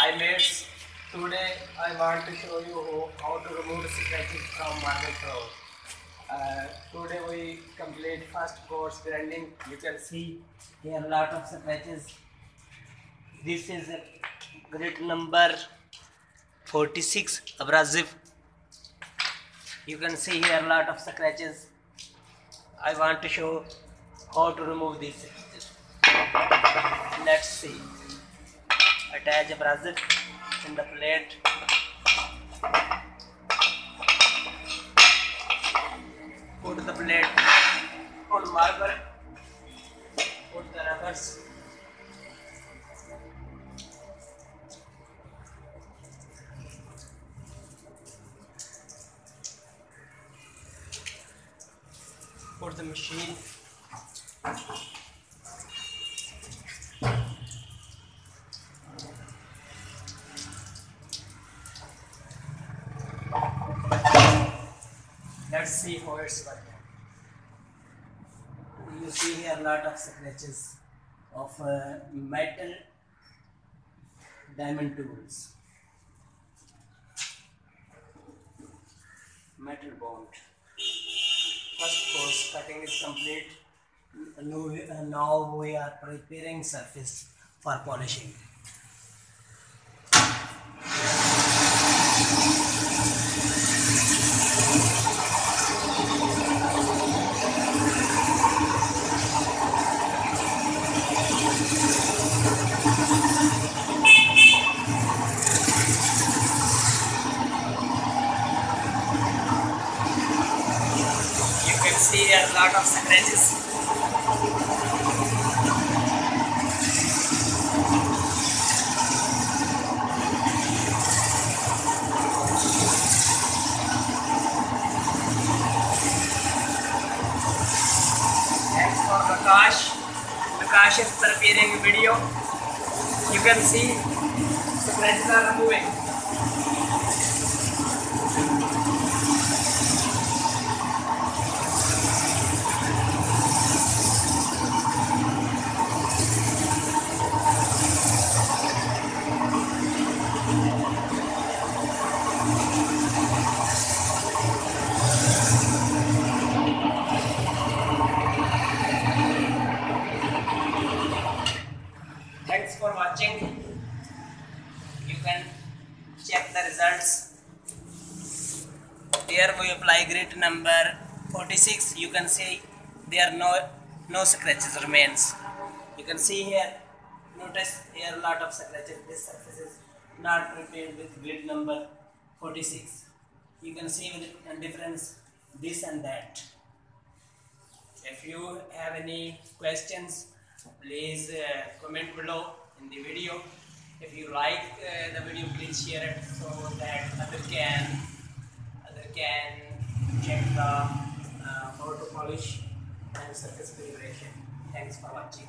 Hi mates, today I want to show you how to remove the scratches from marble floor. Today we complete first course grinding. You can see here a lot of scratches. This is grit number 46 abrasive. You can see here a lot of scratches. I want to show how to remove these scratches. Let's see. Attach abrasive in the plate. Put the plate on marble. Put the rubbers. Put the machine. Let's see how it's working. You see here a lot of scratches of metal diamond tools. Metal bond. First course cutting is complete. Now we are preparing surface for polishing. See a lot of scratches. Thanks for Prakash. Prakash is preparing a video. You can see scratches are removing. Thanks for watching. You can check the results. Here we apply grit number 46. You can see there are no scratches remains. You can see here. Notice here a lot of scratches. This surface is not prepared with grit number 46. You can see with the difference this and that. If you have any questions, please comment below in the video. If you like the video, please share it so that other can check the how to polish and surface preparation. Thanks for watching.